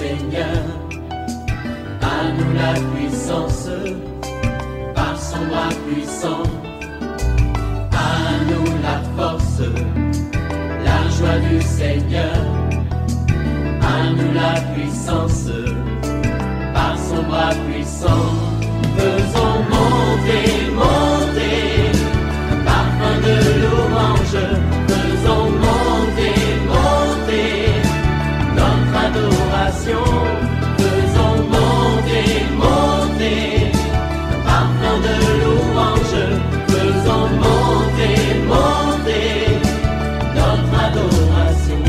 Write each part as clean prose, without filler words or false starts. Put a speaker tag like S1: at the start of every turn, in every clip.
S1: Seigneur. À nous la puissance, par son bras puissant. À nous la force, la joie du Seigneur. À nous la puissance, par son bras puissant. Faisons monter, monter, parfum de louange. Faisons monter, monter, notre adoration. Faisons monter, monter, parfum de louange. Faisons monter, monter, notre adoration.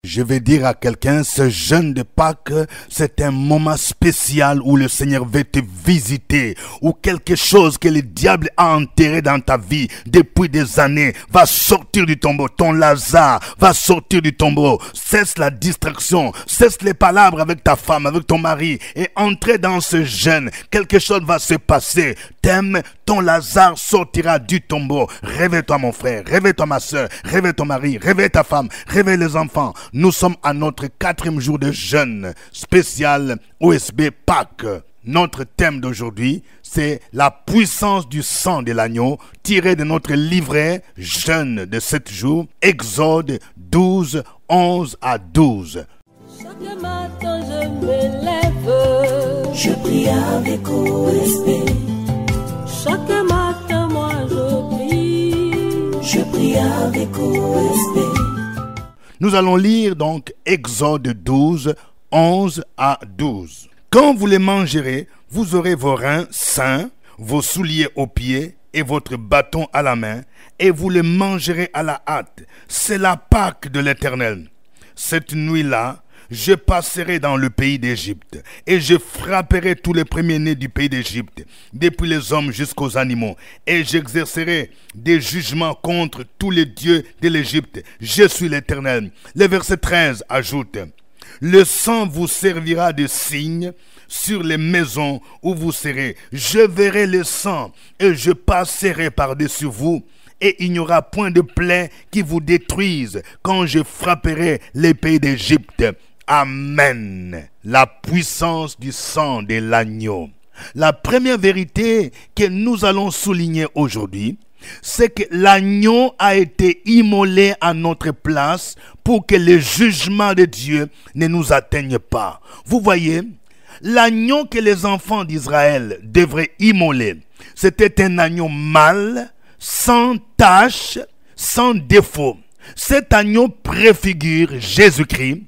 S2: Je vais dire à quelqu'un, ce jeûne de Pâques, c'est un moment spécial où le Seigneur veut te visiter, où quelque chose que le diable a enterré dans ta vie depuis des années va sortir du tombeau. Ton Lazare va sortir du tombeau. Cesse la distraction, cesse les palabres avec ta femme, avec ton mari et entrer dans ce jeûne. Quelque chose va se passer. T'aimes, ton Lazare sortira du tombeau. Réveille-toi mon frère, réveille-toi ma soeur, réveille ton mari, réveille ta femme, réveille les enfants. Nous sommes à notre 4e jour de jeûne spécial OSB Pâques. Notre thème d'aujourd'hui, c'est la puissance du sang de l'agneau, tiré de notre livret jeûne de 7 jours, Exode 12, 11 à 12.
S3: Chaque matin je me lève, je prie avec OSB. Chaque matin moi je prie avec OSB.
S2: Nous allons lire donc Exode 12, 11 à 12. Quand vous les mangerez, vous aurez vos reins sains, vos souliers aux pieds et votre bâton à la main, et vous les mangerez à la hâte. C'est la Pâque de l'Éternel. Cette nuit-là, je passerai dans le pays d'Égypte, et je frapperai tous les premiers-nés du pays d'Égypte, depuis les hommes jusqu'aux animaux, et j'exercerai des jugements contre tous les dieux de l'Égypte. Je suis l'Éternel. Le verset 13 ajoute: le sang vous servira de signe sur les maisons où vous serez. Je verrai le sang, et je passerai par-dessus vous, et il n'y aura point de plaie qui vous détruise quand je frapperai les pays d'Égypte. Amen. La puissance du sang de l'agneau. La première vérité que nous allons souligner aujourd'hui, c'est que l'agneau a été immolé à notre place pour que le jugement de Dieu ne nous atteigne pas. Vous voyez, l'agneau que les enfants d'Israël devraient immoler, c'était un agneau mâle, sans tache, sans défaut. Cet agneau préfigure Jésus-Christ,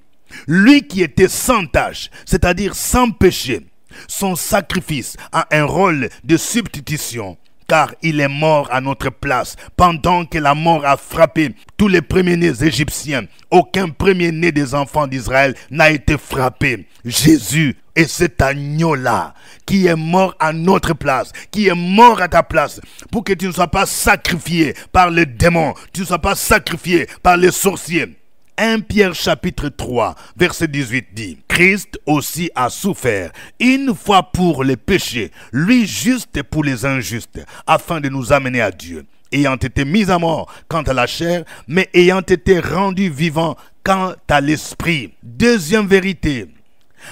S2: lui qui était sans tache, c'est-à-dire sans péché. Son sacrifice a un rôle de substitution, car il est mort à notre place. Pendant que la mort a frappé tous les premiers-nés égyptiens, aucun premier-né des enfants d'Israël n'a été frappé. Jésus est cet agneau-là qui est mort à notre place, qui est mort à ta place, pour que tu ne sois pas sacrifié par les démons, tu ne sois pas sacrifié par les sorciers. 1 Pierre chapitre 3, verset 18 dit: Christ aussi a souffert une fois pour les péchés, lui juste pour les injustes, afin de nous amener à Dieu, ayant été mis à mort quant à la chair, mais ayant été rendu vivant quant à l'esprit. Deuxième vérité,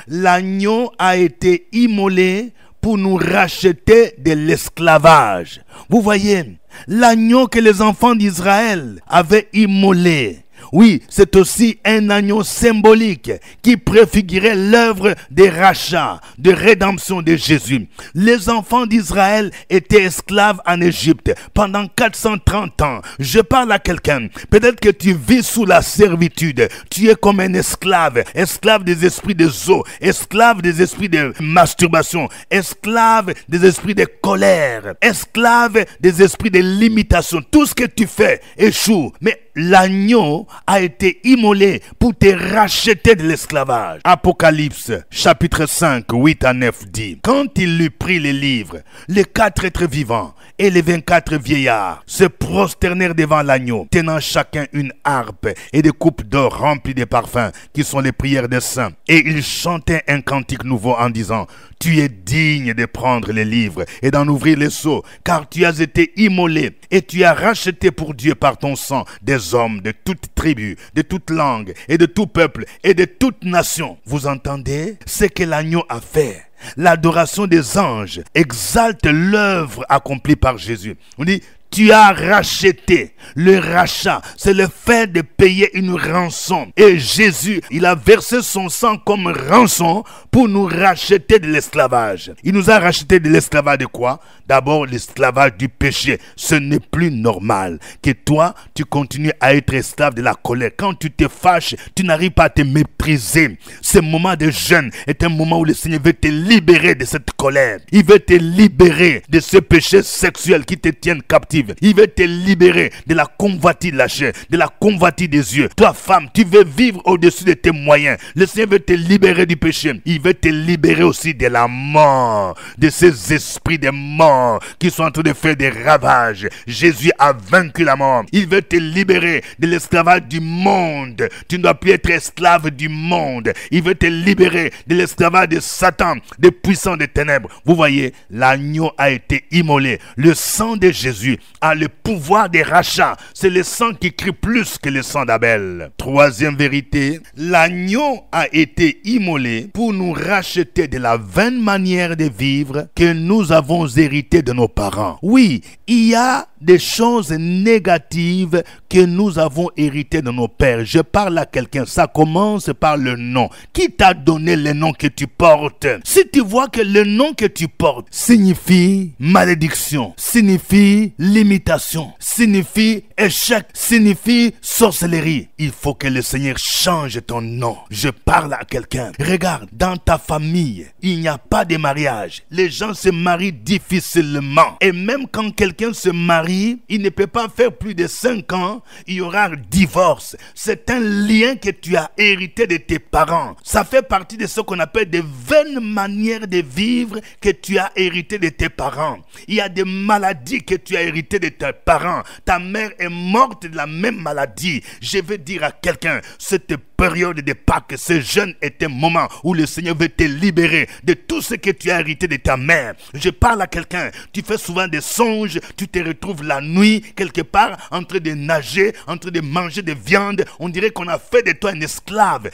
S2: l'agneau a été immolé pour nous racheter de l'esclavage. Vous voyez, l'agneau que les enfants d'Israël avaient immolé, oui, c'est aussi un agneau symbolique qui préfigurait l'œuvre de rachat, de rédemption de Jésus. Les enfants d'Israël étaient esclaves en Égypte pendant 430 ans. Je parle à quelqu'un. Peut-être que tu vis sous la servitude. Tu es comme un esclave. Esclave des esprits des eaux. Esclave des esprits de masturbation. Esclave des esprits de colère. Esclave des esprits de limitation. Tout ce que tu fais échoue. Mais l'agneau a été immolé pour te racheter de l'esclavage. Apocalypse, chapitre 5, 8 à 9 dit: Quand il eut pris les livres, les 4 êtres vivants et les 24 vieillards se prosternèrent devant l'agneau, tenant chacun une harpe et des coupes d'or remplies de parfums, qui sont les prières des saints. Et ils chantaient un cantique nouveau en disant: Tu es digne de prendre les livres et d'en ouvrir les sceaux, car tu as été immolé et tu as racheté pour Dieu par ton sang des des hommes de toute tribu, de toute langue et de tout peuple et de toute nation. Vous entendez ce que l'agneau a fait? L'adoration des anges exalte l'œuvre accomplie par Jésus. On dit, tu as racheté. Le rachat, c'est le fait de payer une rançon. Et Jésus, il a versé son sang comme rançon pour nous racheter de l'esclavage. Il nous a racheté de l'esclavage de quoi? D'abord, l'esclavage du péché. Ce n'est plus normal que toi, tu continues à être esclave de la colère. Quand tu te fâches, tu n'arrives pas à te maîtriser. Ce moment de jeûne est un moment où le Seigneur veut te libérer de cette colère. Il veut te libérer de ce péché sexuel qui te tiennent captif. Il veut te libérer de la convoitise de la chair, de la convoitise des yeux. Toi, femme, tu veux vivre au-dessus de tes moyens. Le Seigneur veut te libérer du péché. Il veut te libérer aussi de la mort, de ces esprits de mort qui sont en train de faire des ravages. Jésus a vaincu la mort. Il veut te libérer de l'esclavage du monde. Tu ne dois plus être esclave du monde. Il veut te libérer de l'esclavage de Satan, des puissants des ténèbres. Vous voyez, l'agneau a été immolé. Le sang de Jésus a le pouvoir des rachats. C'est le sang qui crie plus que le sang d'Abel. Troisième vérité, l'agneau a été immolé pour nous racheter de la vaine manière de vivre que nous avons hérité de nos parents. Oui, il y a des choses négatives que nous avons héritées de nos pères. Je parle à quelqu'un, ça commence par le nom. Qui t'a donné le nom que tu portes? Si tu vois que le nom que tu portes signifie malédiction, signifie limitation, signifie échec, signifie sorcellerie, il faut que le Seigneur change ton nom. Je parle à quelqu'un. Regarde, dans ta famille, il n'y a pas de mariage. Les gens se marient difficilement. Et même quand quelqu'un se marie, il ne peut pas faire plus de 5 ans, il y aura un divorce. C'est un lien que tu as hérité de tes parents. Ça fait partie de ce qu'on appelle des vaines manières de vivre que tu as hérité de tes parents. Il y a des maladies que tu as héritées de tes parents. Ta mère est morte de la même maladie. Je veux dire à quelqu'un, cette période de Pâques, ce jeûne est un moment où le Seigneur veut te libérer de tout ce que tu as hérité de ta mère. Je parle à quelqu'un, tu fais souvent des songes, tu te retrouves la nuit quelque part en train de nager, en train de manger de viande. On dirait qu'on a fait de toi un esclave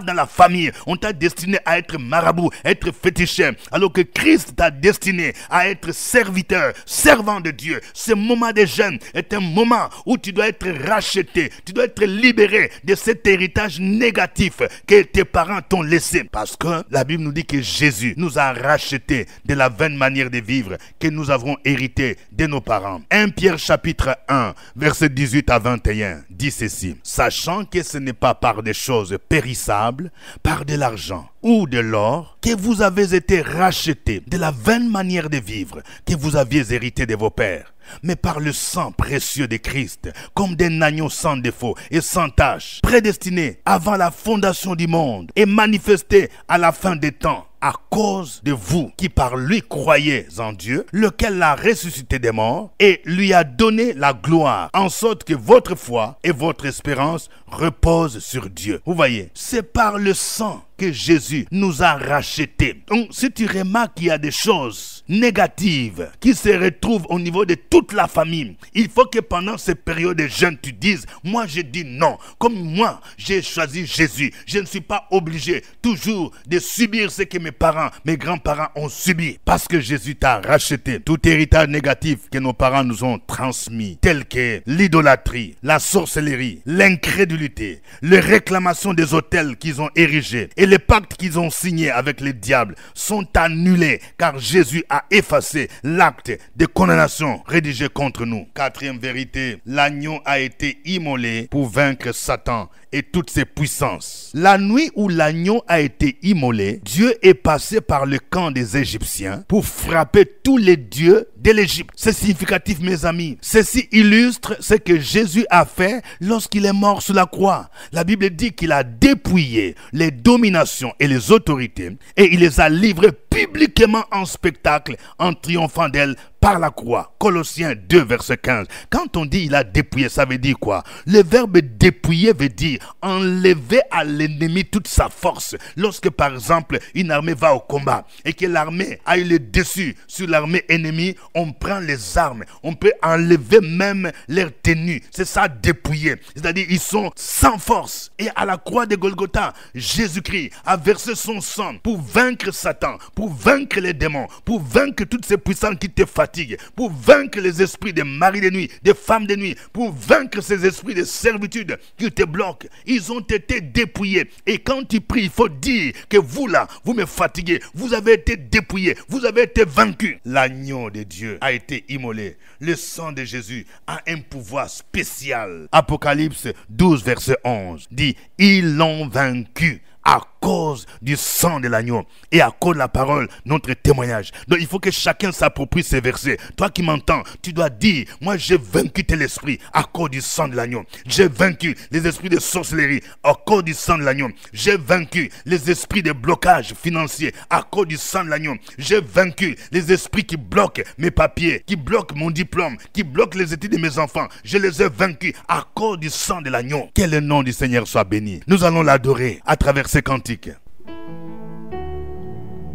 S2: dans la famille. On t'a destiné à être marabout, à être féticheur, alors que Christ t'a destiné à être serviteur, servant de Dieu. Ce moment de jeûne est un moment où tu dois être racheté, tu dois être libéré de cet héritage négatif que tes parents t'ont laissé. Parce que la Bible nous dit que Jésus nous a racheté de la vaine manière de vivre que nous avons hérité de nos parents. 1 Pierre chapitre 1, verset 18 à 21 dit ceci: sachant que ce n'est pas par des choses périssables, par de l'argent ou de l'or, que vous avez été rachetés de la vaine manière de vivre que vous aviez hérité de vos pères, mais par le sang précieux de Christ, comme d'un agneau sans défaut et sans tache, prédestiné avant la fondation du monde et manifesté à la fin des temps, à cause de vous qui par lui croyez en Dieu, lequel l'a ressuscité des morts et lui a donné la gloire, en sorte que votre foi et votre espérance reposent sur Dieu. Vous voyez, c'est par le sang que Jésus nous a rachetés. Donc, si tu remarques qu'il y a des choses négatives qui se retrouvent au niveau de toute la famille, il faut que pendant ces périodes de jeûne, tu dises, moi je dis non. Comme moi, j'ai choisi Jésus. Je ne suis pas obligé toujours de subir ce que mes parents, mes grands-parents ont subi. Parce que Jésus t'a racheté. Tout héritage négatif que nos parents nous ont transmis, tel que l'idolâtrie, la sorcellerie, l'incrédulité, les réclamations des autels qu'ils ont érigés et les pactes qu'ils ont signés avec les diables sont annulés, car Jésus a effacé l'acte de condamnation rédigé contre nous. Quatrième vérité, l'agneau a été immolé pour vaincre Satan et toutes ses puissances. La nuit où l'agneau a été immolé, Dieu est passé par le camp des Égyptiens pour frapper tous les dieux de l'Égypte. C'est significatif, mes amis. Ceci illustre ce que Jésus a fait lorsqu'il est mort sur la croix. La Bible dit qu'il a dépouillé les dominations et les autorités et il les a livrées publiquement en spectacle en triomphant d'elle par la croix. Colossiens 2 verset 15. Quand on dit il a dépouillé, ça veut dire quoi? Le verbe dépouiller veut dire enlever à l'ennemi toute sa force. Lorsque par exemple une armée va au combat et que l'armée a eu le dessus sur l'armée ennemie, on prend les armes, on peut enlever même leur tenue. C'est ça dépouiller. C'est-à-dire ils sont sans force. Et à la croix de Golgotha, Jésus-Christ a versé son sang pour vaincre Satan, pour vaincre les démons, pour vaincre toutes ces puissances qui te fatiguent, pour vaincre les esprits des maris de nuit, des femmes de nuit, pour vaincre ces esprits de servitude qui te bloquent. Ils ont été dépouillés. Et quand tu pries, il faut dire que vous là, vous me fatiguez, vous avez été dépouillés, vous avez été vaincus. L'agneau de Dieu a été immolé. Le sang de Jésus a un pouvoir spécial. Apocalypse 12 verset 11 dit, ils l'ont vaincu à cause du sang de l'agneau et à cause de la parole, notre témoignage. Donc il faut que chacun s'approprie ces versets. Toi qui m'entends, tu dois dire, moi j'ai vaincu tel esprit à cause du sang de l'agneau. J'ai vaincu les esprits de sorcellerie à cause du sang de l'agneau. J'ai vaincu les esprits de blocage financier à cause du sang de l'agneau. J'ai vaincu les esprits qui bloquent mes papiers, qui bloquent mon diplôme, qui bloquent les études de mes enfants. Je les ai vaincus à cause du sang de l'agneau. Que le nom du Seigneur soit béni. Nous allons l'adorer à travers ces cantiques.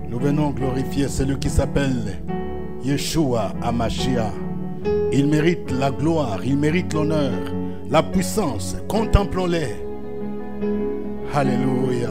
S2: Nous venons glorifier celui qui s'appelle Yeshua Hamashiach. Il mérite la gloire, il mérite l'honneur, la puissance. Contemplons-les. Alléluia.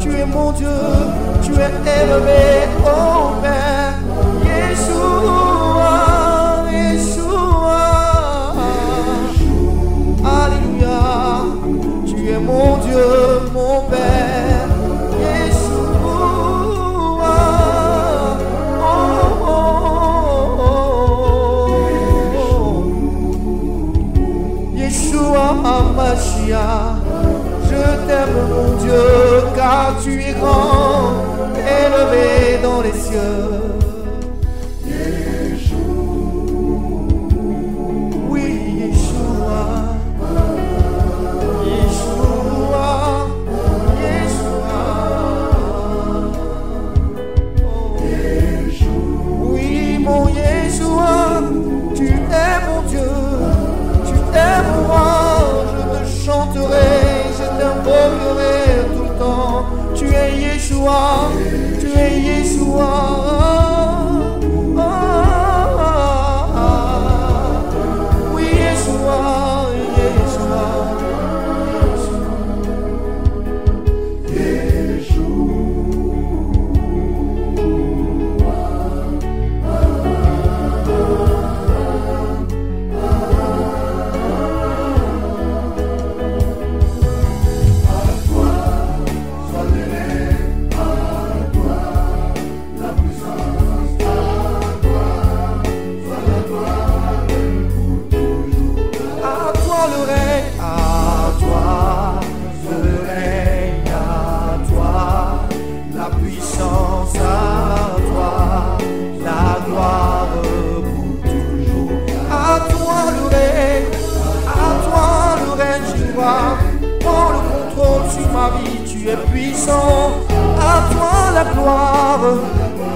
S4: Tu es mon Dieu, tu es élevé, oh Père. Yeshua, Yeshua, Alléluia. Tu es mon Dieu, mon Père. Yeshua, oh, oh, oh. Yeshua Hamashiach. Je t'aime mon Dieu, car tu es grand, élevé dans les cieux. Oui, Yeshua, Yeshua, Yeshua. Oh. Oui, mon Yeshua, tu es mon Dieu, tu es mon roi, je te chanterai. Tout le temps, tu es Yeshua, tu es Yeshua.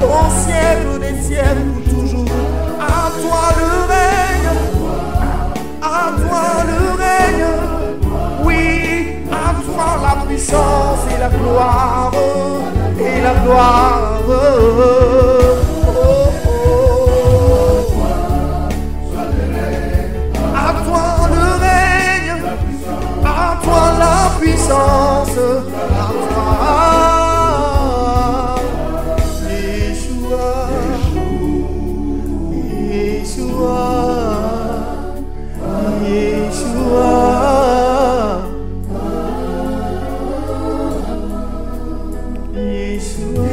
S4: au siècle des siècles, pour toujours. À toi le règne, à toi le règne, oui, à toi la puissance et la gloire, et la gloire. Oh, oh. À toi le règne, à toi la puissance, à toi, Yeshua, Yeshua, Yeshua, Yeshua,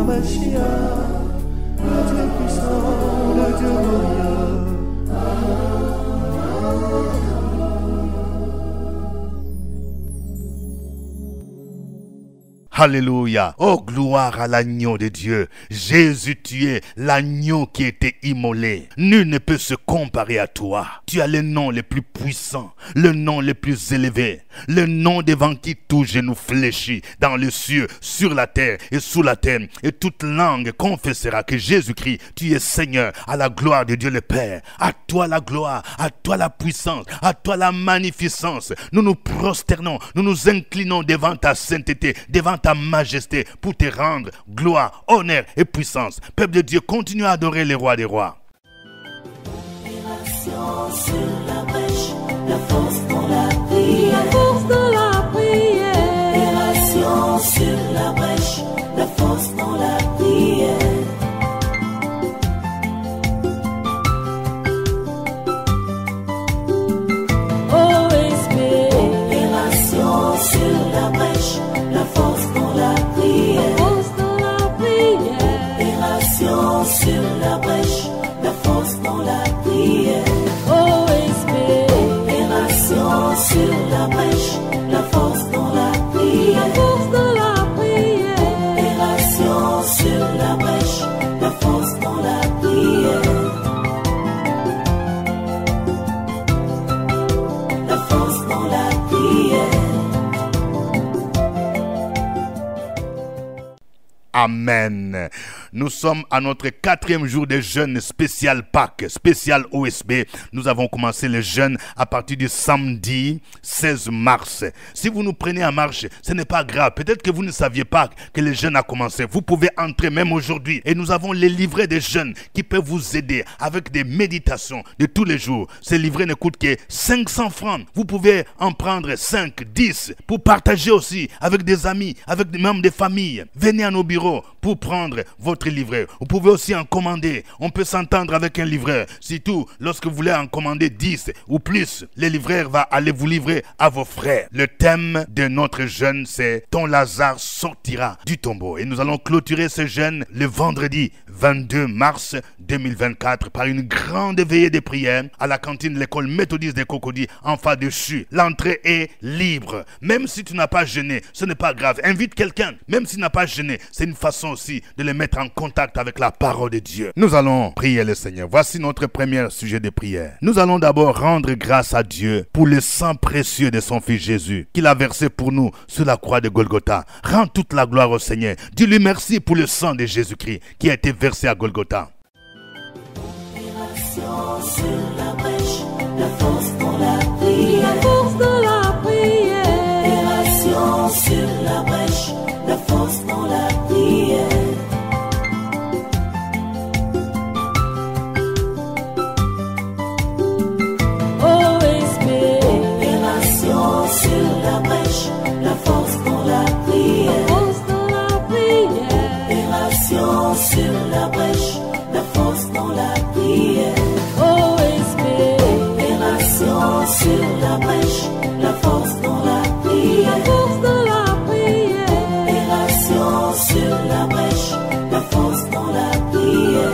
S4: Mashiach, le Dieu puissant, le Dieu glorieux.
S2: Alléluia. Oh, gloire à l'agneau de Dieu. Jésus, tu es l'agneau qui a été immolé. Nul ne peut se comparer à toi. Tu as le nom le plus puissant, le nom le plus élevé, le nom devant qui tout genou fléchit dans les cieux, sur la terre et sous la terre. Et toute langue confessera que Jésus-Christ, tu es Seigneur, à la gloire de Dieu le Père. À toi la gloire, à toi la puissance, à toi la magnificence. Nous nous prosternons, nous nous inclinons devant ta sainteté, devant ta majesté, pour te rendre gloire, honneur et puissance. Peuple de Dieu, continue à adorer les rois des rois.
S3: Sur la brèche, la force dans la prière, la force dans la prière. Opération sur la brèche, la force dans la prière. OSB. Opération sur la brèche, la force dans la prière, force dans la prière. Opération sur la brèche, la force dans la prière. OSB. Opération sur la brèche, la force dans la prière, la force dans la prière. Opération sur la brèche, la force dans la prière, la force dans la prière.
S2: Amen. Nous sommes à notre 4e jour de jeûne spécial Pâques, spécial OSB. Nous avons commencé le jeûne à partir du samedi 16 mars. Si vous nous prenez en marche, ce n'est pas grave. Peut-être que vous ne saviez pas que le jeûne a commencé. Vous pouvez entrer même aujourd'hui. Et nous avons les livrets de jeûne qui peuvent vous aider avec des méditations de tous les jours. Ces livrets ne coûtent que 500 francs. Vous pouvez en prendre 5, 10 pour partager aussi avec des amis, avec des membres de famille. Venez à nos bureaux pour prendre votre livret. Vous pouvez aussi en commander. On peut s'entendre avec un livreur. Surtout lorsque vous voulez en commander 10 ou plus, le livreur va aller vous livrer à vos frères. Le thème de notre jeûne, c'est « Ton Lazare sortira du tombeau ». Et nous allons clôturer ce jeûne le vendredi 22 mars 2024 par une grande veillée de prière à la cantine de l'école méthodiste de Cocody en face de CHU. L'entrée est libre. Même si tu n'as pas jeûné, ce n'est pas grave. Invite quelqu'un. Même s'il n'a pas jeûné, c'est une façon aussi de les mettre en contact avec la parole de Dieu. Nous allons prier le Seigneur. Voici notre premier sujet de prière. Nous allons d'abord rendre grâce à Dieu pour le sang précieux de son Fils Jésus qu'il a versé pour nous sur la croix de Golgotha. Rends toute la gloire au Seigneur. Dis-lui merci pour le sang de Jésus-Christ qui a été versé à Golgotha.
S3: Opération sur la brèche, la force dans la prière, la force dans la prière. Opération sur la brèche, la force dans la prière. OSB. Opération sur la brèche, la force dans la prière, force dans la prière. Opération sur la brèche, la force dans la prière. OSB. Opération sur la brèche, la force dans la prière, la force dans la prière. Opération sur la brèche, la force dans la prière,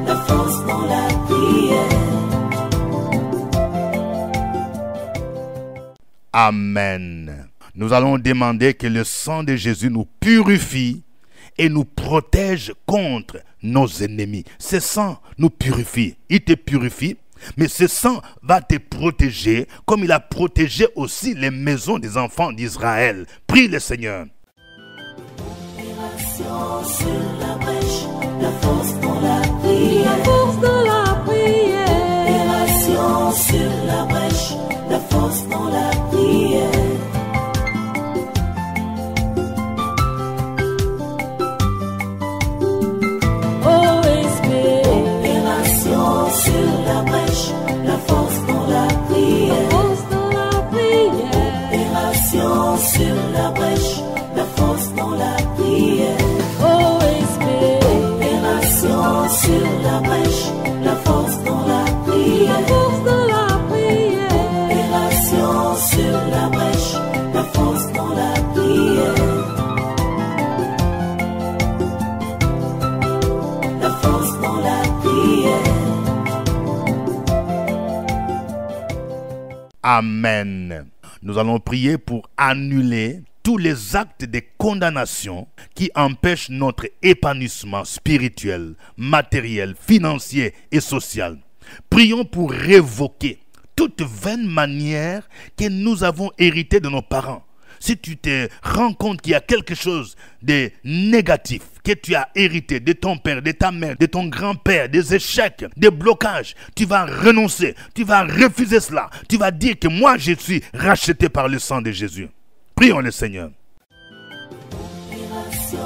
S3: la force dans la prière.
S2: Amen. Nous allons demander que le sang de Jésus nous purifie et nous protège contre nos ennemis. Ce sang nous purifie. Il te purifie Mais ce sang va te protéger comme il a protégé aussi les maisons des enfants d'Israël. Prie le Seigneur.
S3: Sur la brèche, la force dans la prière. La force dans la prière. Opération sur la brèche, la force dans la prière. OSP. Opération sur la brèche, la force dans la prière. La force dans la prière. Opération sur la brèche, la force dans la prière. Sur la brèche, la force dans la prière. La force dans la prière. Opération sur la brèche, la force dans la prière. La force dans la prière.
S2: Amen. Nous allons prier pour annuler tous les actes de condamnation qui empêchent notre épanouissement spirituel, matériel, financier et social. Prions pour révoquer toute vaine manière que nous avons hérité de nos parents. Si tu te rends compte qu'il y a quelque chose de négatif que tu as hérité de ton père, de ta mère, de ton grand-père, des échecs, des blocages, tu vas renoncer, tu vas refuser cela. Tu vas dire que moi je suis racheté par le sang de Jésus. Prions le Seigneur.
S3: Sur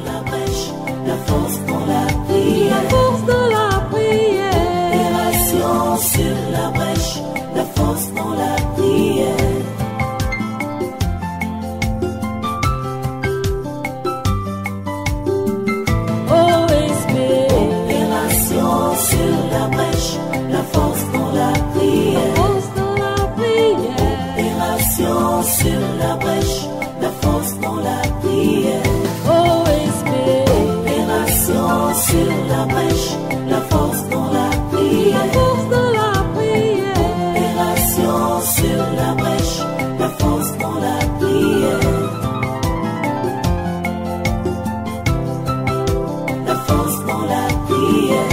S3: la brèche, la force dans la prière. La force dans la prière. Opération sur la brèche, la force dans la prière. OSP. Opération sur la brèche, la force dans la prière. La force dans la prière. Opération sur la brèche, la force dans la prière. OSP. Opération sur la brèche, la force dans la prière. La force dans la prière. Opération sur la brèche, la force dans la prière. La force dans la prière.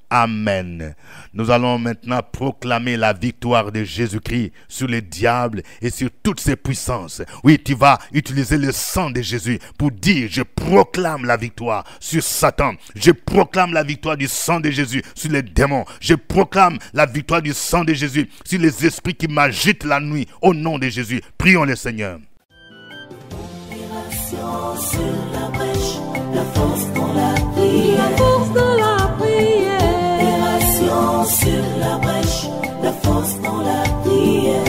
S2: Amen. Nous allons maintenant proclamer la victoire de Jésus-Christ sur le diable et sur toutes ses puissances. Oui, tu vas utiliser le sang de Jésus pour dire: je proclame la victoire sur Satan. Je proclame la victoire du sang de Jésus sur les démons. Je proclame la victoire du sang de Jésus sur les esprits qui m'agitent la nuit. Au nom de Jésus, prions le Seigneur.
S3: Opération sur la brèche, la force dans la prière. La force dans la prière. Opération sur la brèche, la force dans la prière.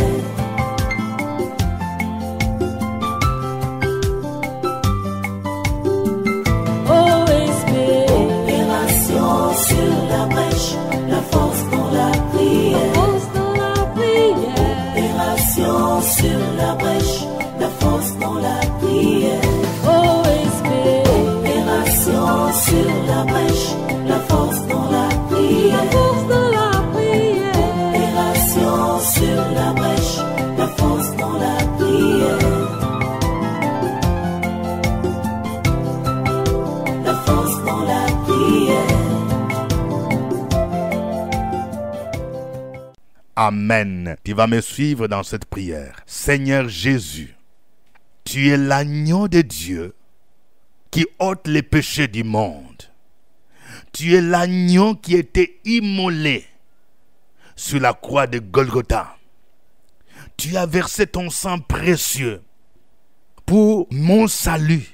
S3: OSP. Opération sur la brèche, la force dans la prière. La force dans la prière. Opération sur la brèche, la force dans la prière. OSP. Opération sur la brèche, la force dans la prière. La force dans la prière. Opération sur la brèche, la force dans la prière. La force dans la prière.
S2: Amen. Tu vas me suivre dans cette prière. Seigneur Jésus, tu es l'agneau de Dieu qui ôte les péchés du monde. Tu es l'agneau qui était immolé sur la croix de Golgotha. Tu as versé ton sang précieux pour mon salut,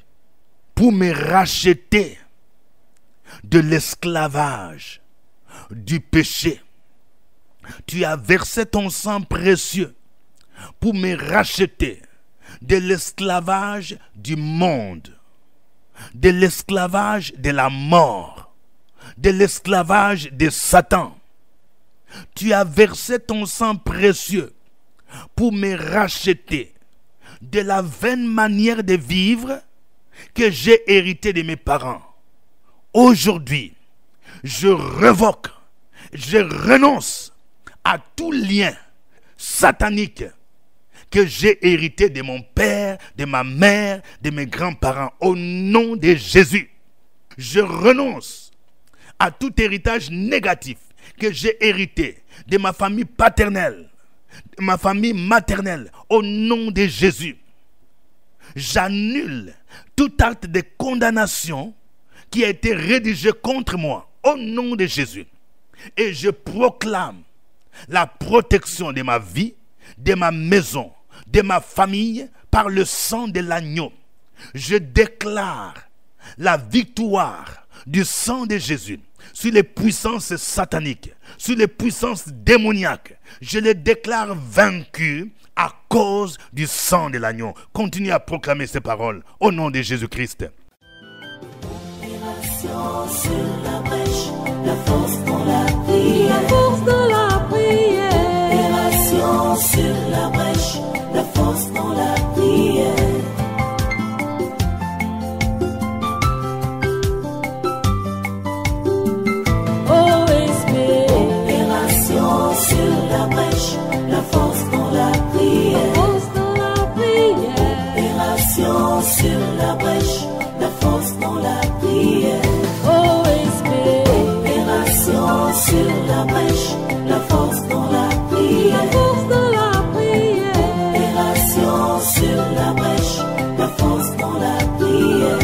S2: pour me racheter de l'esclavage, du péché. Tu as versé ton sang précieux pour me racheter de l'esclavage du monde, de l'esclavage de la mort, de l'esclavage de Satan. Tu as versé ton sang précieux pour me racheter de la vaine manière de vivre que j'ai hérité de mes parents. Aujourd'hui, je révoque, je renonce à tout lien satanique que j'ai hérité de mon père, de ma mère, de mes grands-parents. Au nom de Jésus, Je renonce à tout héritage négatif que j'ai hérité de ma famille paternelle, de ma famille maternelle, au nom de Jésus. J'annule tout acte de condamnation qui a été rédigé contre moi, au nom de Jésus. Et je proclame la protection de ma vie, de ma maison, de ma famille, par le sang de l'agneau. Je déclare la victoire du sang de Jésus sur les puissances sataniques, sur les puissances démoniaques. Je les déclare vaincus à cause du sang de l'agneau. Continuez à proclamer ces paroles au nom de Jésus-Christ.
S3: Sur la brèche, la force dans la prière, la force dans la prière. Opération sur la brèche, la force dans la prière. OSB. Opération sur la brèche, la force dans la prière, force dans la prière. Opération sur la brèche, la force dans la prière. Sur la brèche, la force dans la prière, la force dans la prière. Opération sur la brèche, la force dans la prière,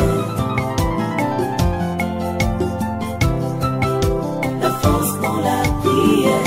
S3: la force dans la prière.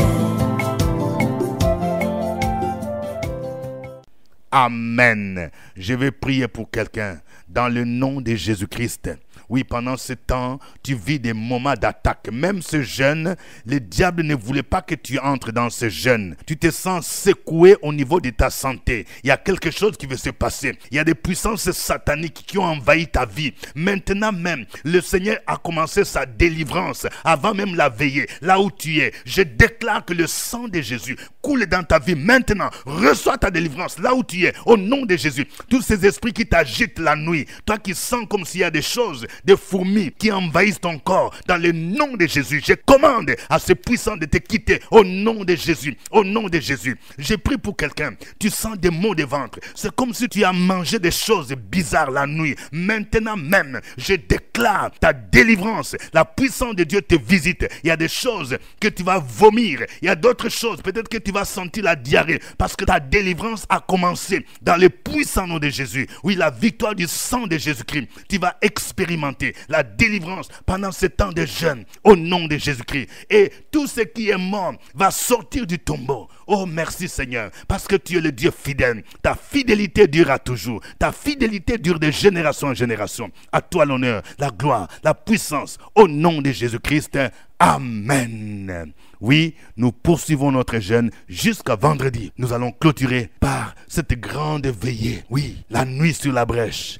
S2: Amen. Je vais prier pour quelqu'un dans le nom de Jésus-Christ. Oui, pendant ce temps, tu vis des moments d'attaque. Même ce jeûne, le diable ne voulait pas que tu entres dans ce jeûne. Tu te sens secoué au niveau de ta santé. Il y a quelque chose qui veut se passer. Il y a des puissances sataniques qui ont envahi ta vie. Maintenant même, le Seigneur a commencé sa délivrance avant même la veillée. Là où tu es, je déclare que le sang de Jésus coule dans ta vie. Maintenant, reçois ta délivrance là où tu es. Au nom de Jésus, tous ces esprits qui t'agitent la nuit, toi qui sens comme s'il y a des choses, des fourmis qui envahissent ton corps, dans le nom de Jésus, je commande à ces puissants de te quitter au nom de Jésus, au nom de Jésus. J'ai pris pour quelqu'un, tu sens des maux de ventre, c'est comme si tu as mangé des choses bizarres la nuit. Maintenant même, je déclare ta délivrance, la puissance de Dieu te visite. Il y a des choses que tu vas vomir, il y a d'autres choses, peut-être que tu vas sentir la diarrhée, parce que ta délivrance a commencé dans le puissant nom de Jésus. Oui, la victoire du sang de Jésus-Christ, tu vas expérimenter la délivrance pendant ce temps de jeûne au nom de Jésus-Christ. Et tout ce qui est mort va sortir du tombeau. Oh, merci Seigneur, parce que tu es le Dieu fidèle. Ta fidélité durera toujours. Ta fidélité dure de génération en génération. À toi l'honneur, la gloire, la puissance au nom de Jésus-Christ. Amen. Oui, nous poursuivons notre jeûne jusqu'à vendredi. Nous allons clôturer par cette grande veillée. Oui, la nuit sur la brèche.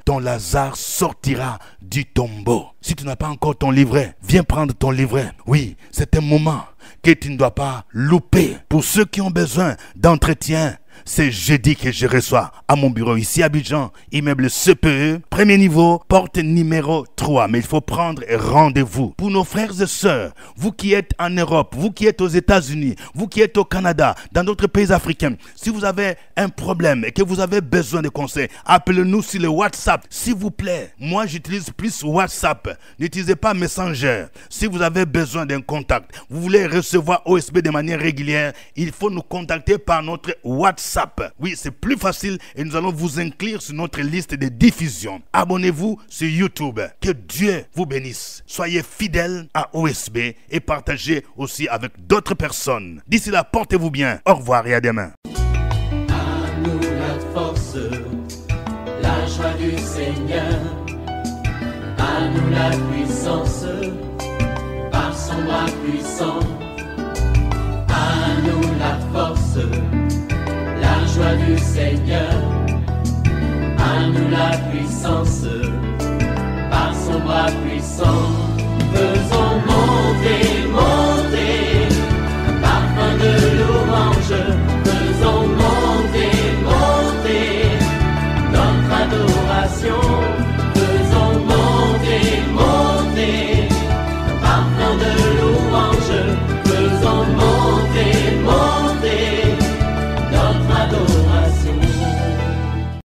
S2: Ton Lazare sortira du tombeau. Si tu n'as pas encore ton livret, viens prendre ton livret. Oui, c'est un moment que tu ne dois pas louper. Pour ceux qui ont besoin d'entretien, c'est jeudi que je reçois à mon bureau ici à Abidjan, immeuble CPE, premier niveau, porte numéro 3. Mais il faut prendre rendez-vous. Pour nos frères et sœurs, vous qui êtes en Europe, vous qui êtes aux États-Unis, vous qui êtes au Canada, dans d'autres pays africains, si vous avez un problème et que vous avez besoin de conseils, appelez-nous sur le WhatsApp, s'il vous plaît. Moi, j'utilise plus WhatsApp. N'utilisez pas Messenger. Si vous avez besoin d'un contact, vous voulez recevoir OSB de manière régulière, il faut nous contacter par notre WhatsApp. Oui, c'est plus facile et nous allons vous inclure sur notre liste de diffusion. Abonnez-vous sur YouTube. Que Dieu vous bénisse. Soyez fidèles à OSB et partagez aussi avec d'autres personnes. D'ici là, portez-vous bien. Au revoir et à demain.
S1: À nous la force, la joie du Seigneur. À nous la puissance, par son bras puissant. À nous la force, la joie du Seigneur. À nous la puissance, par son bras puissant.